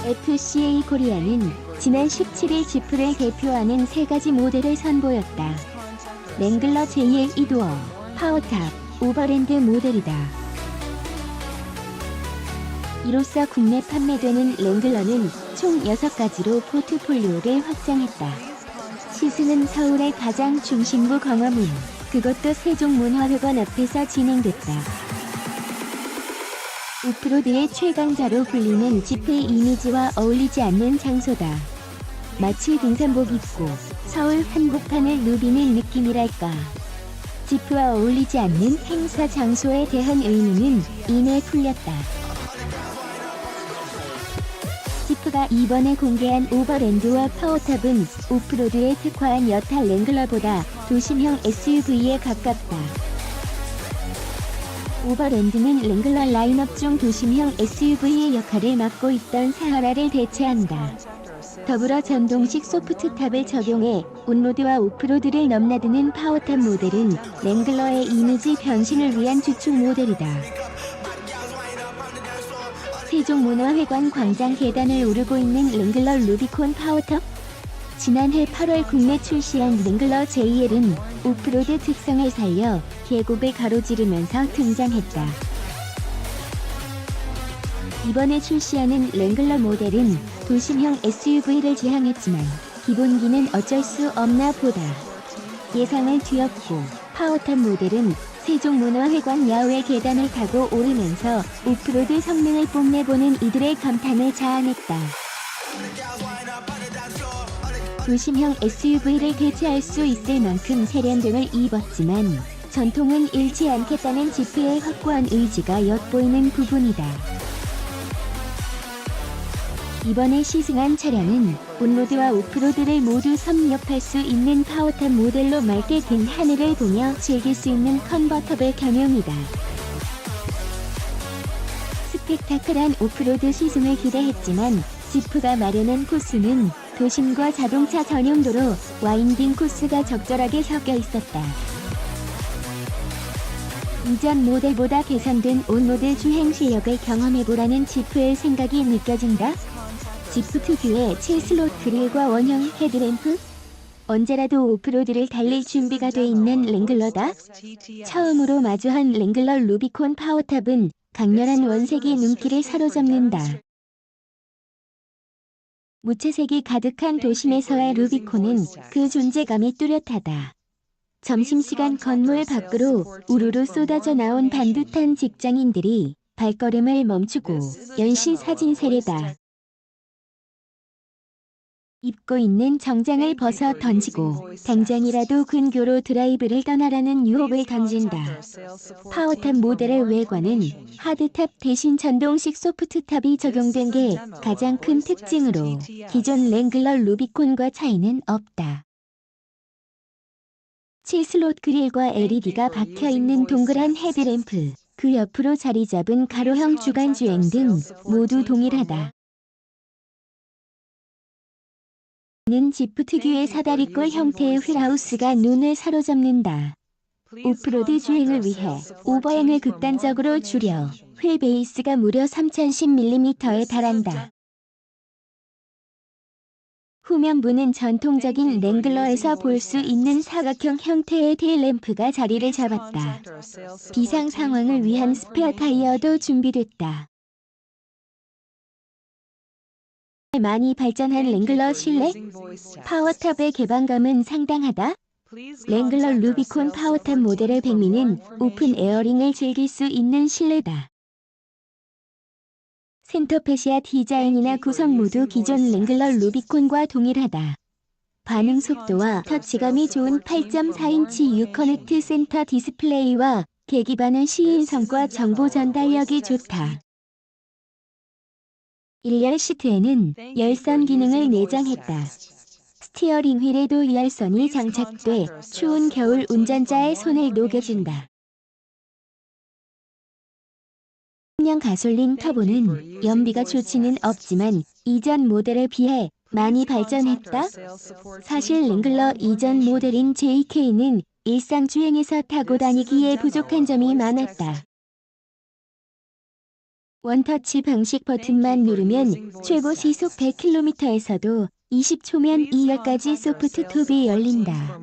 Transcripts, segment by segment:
FCA 코리아는 지난 17일 지프를 대표하는 세 가지 모델을 선보였다. 랭글러 JL 이도어, 파워탑, 오버랜드 모델이다. 이로써 국내 판매되는 랭글러는 총 6가지로 포트폴리오를 확장했다. 시승은 서울의 가장 중심부 광화문, 그것도 세종문화회관 앞에서 진행됐다. 오프로드의 최강자로 불리는 지프의 이미지와 어울리지 않는 장소다. 마치 등산복 입고 서울 한복판을 누비는 느낌이랄까. 지프와 어울리지 않는 행사 장소에 대한 의문은 이내 풀렸다. 지프가 이번에 공개한 오버랜드와 파워탑은 오프로드에 특화한 여타 랭글러보다 도심형 SUV에 가깝다. 오버랜드는 랭글러 라인업 중 도심형 SUV의 역할을 맡고 있던 사하라를 대체한다. 더불어 전동식 소프트탑을 적용해 온로드와 오프로드를 넘나드는 파워탑 모델은 랭글러의 이미지 변신을 위한 주축 모델이다. 세종문화회관 광장 계단을 오르고 있는 랭글러 루비콘 파워탑? 지난해 8월 국내 출시한 랭글러 JL은 오프로드 특성을 살려 계곡을 가로지르면서 등장했다. 이번에 출시하는 랭글러 모델은 도심형 SUV를 지향했지만 기본기는 어쩔 수 없나 보다. 예상을 뒤엎고 파워탑 모델은 세종문화회관 야외 계단을 타고 오르면서 오프로드 성능을 뽐내보는 이들의 감탄을 자아냈다. 도심형 SUV를 대체할 수 있을 만큼 세련됨을 입었지만 전통은 잃지 않겠다는 지프의 확고한 의지가 엿보이는 부분이다. 이번에 시승한 차량은 온로드와 오프로드를 모두 섭렵할 수 있는 파워탑 모델로 맑게 든 하늘을 보며 즐길 수 있는 컨버터블 겸용이다. 스펙타클한 오프로드 시승을 기대했지만 지프가 마련한 코스는 도심과 자동차 전용도로 와인딩 코스가 적절하게 섞여 있었다. 이전 모델보다 개선된 온로드 주행 실력을 경험해보라는 지프의 생각이 느껴진다. 지프 특유의 7슬롯 그릴과 원형 헤드램프? 언제라도 오프로드를 달릴 준비가 돼 있는 랭글러다. 처음으로 마주한 랭글러 루비콘 파워탑은 강렬한 원색이 눈길을 사로잡는다. 무채색이 가득한 도심에서의 루비콘은 그 존재감이 뚜렷하다. 점심시간 건물 밖으로 우르르 쏟아져 나온 반듯한 직장인들이 발걸음을 멈추고 연신 사진 세례다. 입고 있는 정장을 벗어 던지고 당장이라도 근교로 드라이브를 떠나라는 유혹을 던진다. 파워탑 모델의 외관은 하드탑 대신 전동식 소프트탑이 적용된 게 가장 큰 특징으로 기존 랭글러 루비콘과 차이는 없다. 7슬롯 그릴과 LED가 박혀있는 동그란 헤드램프, 그 옆으로 자리 잡은 가로형 주간주행 등 모두 동일하다. 는 지프 특유의 사다리꼴 형태의 휠하우스가 눈을 사로잡는다. 오프로드 주행을 위해 오버행을 극단적으로 줄여 휠 베이스가 무려 3010mm에 달한다. 후면부는 전통적인 랭글러에서 볼 수 있는 사각형 형태의 테일램프가 자리를 잡았다. 비상 상황을 위한 스페어 타이어도 준비됐다. 많이 발전한 랭글러 실내? 파워탑의 개방감은 상당하다. 랭글러 루비콘 파워탑 모델의 백미는 오픈 에어링을 즐길 수 있는 실내다. 센터페시아 디자인이나 구성 모두 기존 랭글러 루비콘과 동일하다. 반응 속도와 터치감이 좋은 8.4인치 유커넥트 센터 디스플레이와 계기판은 시인성과 정보 전달력이 좋다. 일열 시트에는 열선 기능을 내장했다. 스티어링 휠에도 열선이 장착돼 추운 겨울 운전자의 손을 녹여준다. 신형 가솔린 터보는 연비가 좋지는 없지만 이전 모델에 비해 많이 발전했다. 사실 랭글러 이전 모델인 JK는 일상 주행에서 타고 다니기에 부족한 점이 많았다. 원터치 방식 버튼만 누르면 최고 시속 100km에서도 20초면 2열까지 소프트 톱이 열린다.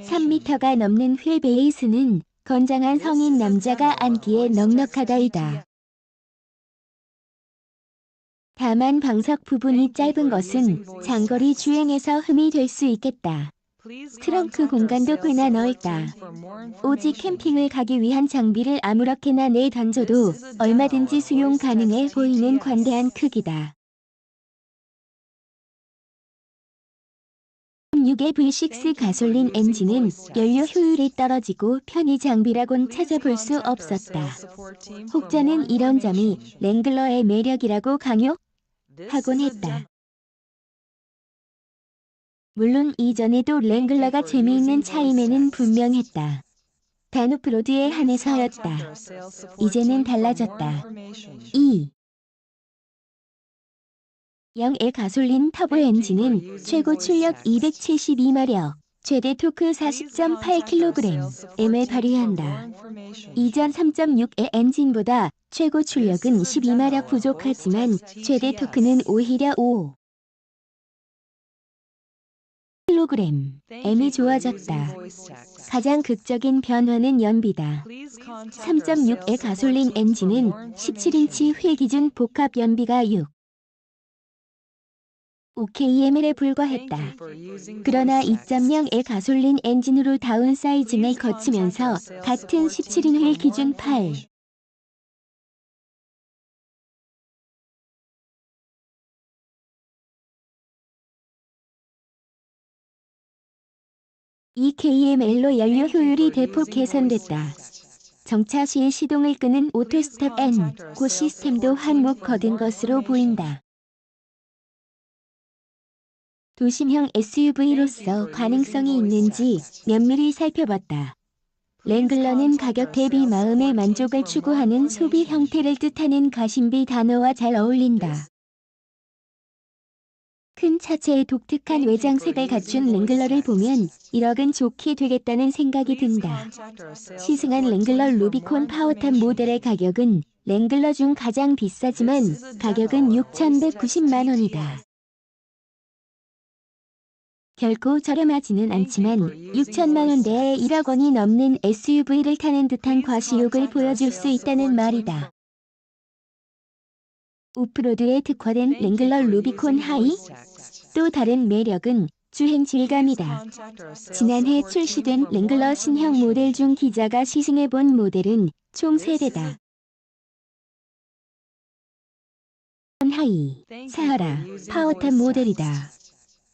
3m가 넘는 휠 베이스는 건장한 성인 남자가 앉기에 넉넉하다이다. 다만 방석 부분이 짧은 것은 장거리 주행에서 흠이 될 수 있겠다. 트렁크 공간도 꽤나 넓다. 오직 캠핑을 가기 위한 장비를 아무렇게나 내던져도 얼마든지 수용 가능해 보이는 관대한 크기다. 6의 V6 가솔린 엔진은 연료 효율이 떨어지고 편의 장비라곤 찾아볼 수 없었다. 혹자는 이런 점이 랭글러의 매력이라고 강요하곤 했다. 물론 이전에도 랭글러가 재미있는 차임에는 분명했다. 단 오프로드에 한해서였다. 이제는 달라졌다. 2. 0의 가솔린 터보 엔진은 최고 출력 272마력, 최대 토크 40.8kg을 발휘한다. 이전 3.6의 엔진보다 최고 출력은 12마력 부족하지만 최대 토크는 오히려 5kg이 좋아졌다. 가장 극적인 변화는 연비다. 3.6의 가솔린 엔진은 17인치 휠 기준 복합 연비가 5km에 불과했다. 그러나 2.0의 가솔린 엔진으로 다운사이징을 거치면서 같은 17인 휠 기준 2km로 연료 효율이 대폭 개선됐다. 정차 시에 시동을 끄는 오토스톱 앤 고 시스템도 한몫 거둔 것으로 보인다. 도심형 SUV로서 가능성이 있는지 면밀히 살펴봤다. 랭글러는 가격 대비 마음의 만족을 추구하는 소비 형태를 뜻하는 가심비 단어와 잘 어울린다. 큰 차체의 독특한 외장색을 갖춘 랭글러를 보면 1억은 좋게 되겠다는 생각이 든다. 시승한 랭글러 루비콘 파워탑 모델의 가격은 랭글러 중 가장 비싸지만 가격은 6,190만 원이다. 결코 저렴하지는 않지만 6천만 원대에 1억 원이 넘는 SUV를 타는 듯한 과시욕을 보여줄 수 있다는 말이다. 오프로드에 특화된 랭글러 루비콘 하이? 또 다른 매력은 주행 질감이다. 지난해 출시된 랭글러 신형 모델 중 기자가 시승해본 모델은 총 3대다. 하이, 사하라, 파워탑 모델이다.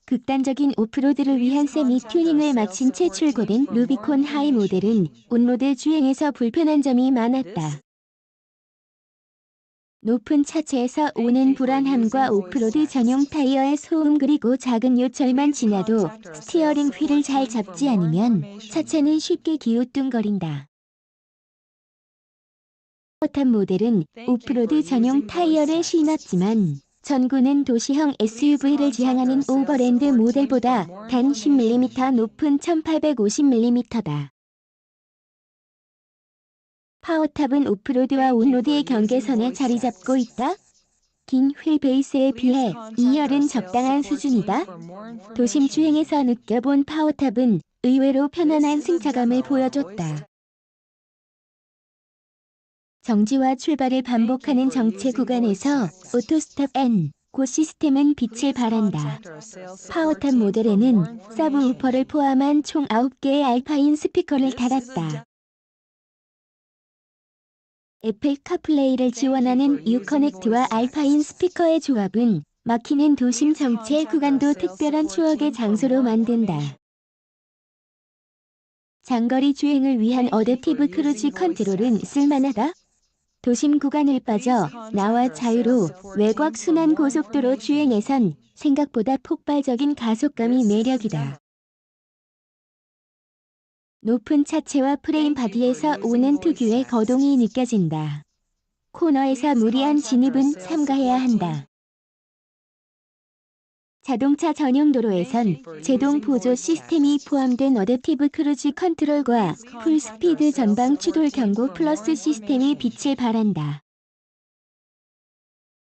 극단적인 오프로드를 위한 세미 튜닝을 마친 채 출고된 루비콘 하이 모델은 온로드 주행에서 불편한 점이 많았다. 높은 차체에서 오는 불안함과 오프로드 전용 타이어의 소음 그리고 작은 요철만 지나도 스티어링 휠을 잘 잡지 않으면 차체는 쉽게 기우뚱거린다. 파워탑 모델은 오프로드 전용 타이어를 신었지만 전구는 도시형 SUV를 지향하는 오버랜드 모델보다 단 10mm 높은 1850mm다. 파워탑은 오프로드와 온로드의 경계선에 자리 잡고 있다. 긴 휠 베이스에 비해 2열은 적당한 수준이다. 도심 주행에서 느껴본 파워탑은 의외로 편안한 승차감을 보여줬다. 정지와 출발을 반복하는 정체 구간에서 오토스톱 앤 고 시스템은 빛을 발한다. 파워탑 모델에는 서브우퍼를 포함한 총 9개의 알파인 스피커를 달았다. 애플 카플레이를 지원하는 유커넥트와 알파인 스피커의 조합은 막히는 도심 정체 구간도 특별한 추억의 장소로 만든다. 장거리 주행을 위한 어댑티브 크루즈 컨트롤은 쓸만하다. 도심 구간을 빠져 나와 자유로 외곽 순환 고속도로 주행에선 생각보다 폭발적인 가속감이 매력이다. 높은 차체와 프레임 바디에서 오는 특유의 거동이 느껴진다. 코너에서 무리한 진입은 삼가해야 한다. 자동차 전용 도로에선 제동 보조 시스템이 포함된 어댑티브 크루즈 컨트롤과 풀스피드 전방 추돌 경고 플러스 시스템이 빛을 발한다.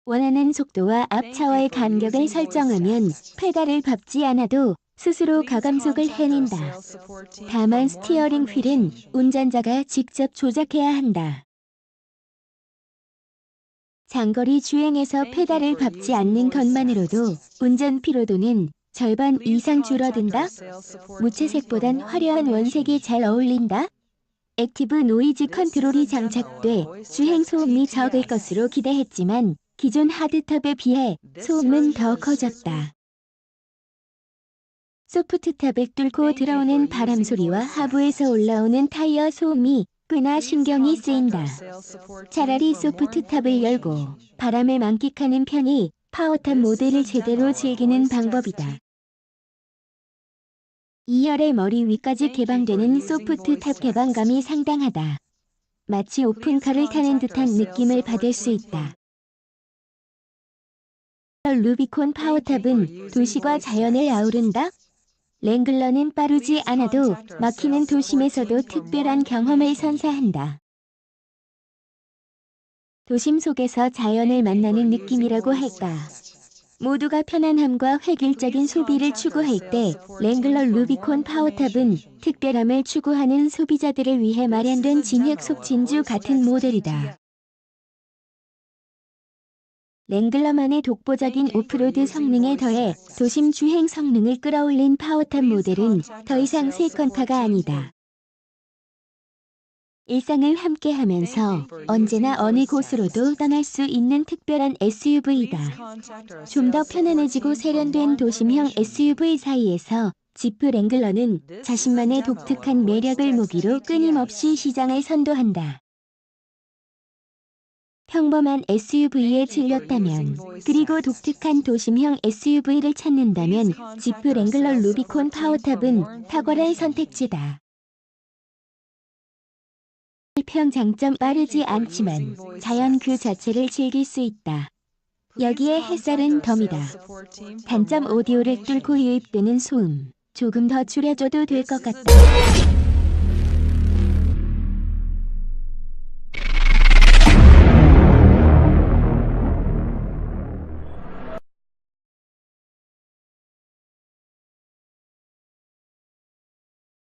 원하는 속도와 앞차와의 간격을 설정하면 페달을 밟지 않아도 스스로 가감속을 해낸다. 다만 스티어링 휠은 운전자가 직접 조작해야 한다. 장거리 주행에서 페달을 밟지 않는 것만으로도 운전 피로도는 절반 이상 줄어든다. 무채색보단 화려한 원색이 잘 어울린다. 액티브 노이즈 컨트롤이 장착돼 주행 소음이 적을 것으로 기대했지만 기존 하드탑에 비해 소음은 더 커졌다. 소프트탑을 뚫고 들어오는 바람 소리와 하부에서 올라오는 타이어 소음이 꽤나 신경이 쓰인다. 차라리 소프트탑을 열고 바람을 만끽하는 편이 파워탑 모델을 제대로 즐기는 방법이다. 2열의 머리 위까지 개방되는 소프트탑 개방감이 상당하다. 마치 오픈카를 타는 듯한 느낌을 받을 수 있다. 루비콘 파워탑은 도시과 자연을 아우른다. 랭글러는 빠르지 않아도 막히는 도심에서도 특별한 경험을 선사한다. 도심 속에서 자연을 만나는 느낌이라고 할까. 모두가 편안함과 획일적인 소비를 추구할 때 랭글러 루비콘 파워탑은 특별함을 추구하는 소비자들을 위해 마련된 진흙 속 진주 같은 모델이다. 랭글러만의 독보적인 오프로드 성능에 더해 도심 주행 성능을 끌어올린 파워탑 모델은 더 이상 세컨카가 아니다. 일상을 함께하면서 언제나 어느 곳으로도 떠날 수 있는 특별한 SUV이다. 좀 더 편안해지고 세련된 도심형 SUV 사이에서 지프 랭글러는 자신만의 독특한 매력을 무기로 끊임없이 시장을 선도한다. 평범한 SUV에 질렸다면, 그리고 독특한 도심형 SUV를 찾는다면 지프 랭글러 루비콘 파워탑은 탁월한 선택지다. 평 장점 빠르지 않지만 자연 그 자체를 즐길 수 있다. 여기에 햇살은 덤이다. 단점 오디오를 뚫고 유입되는 소음. 조금 더 줄여줘도 될 것 같다.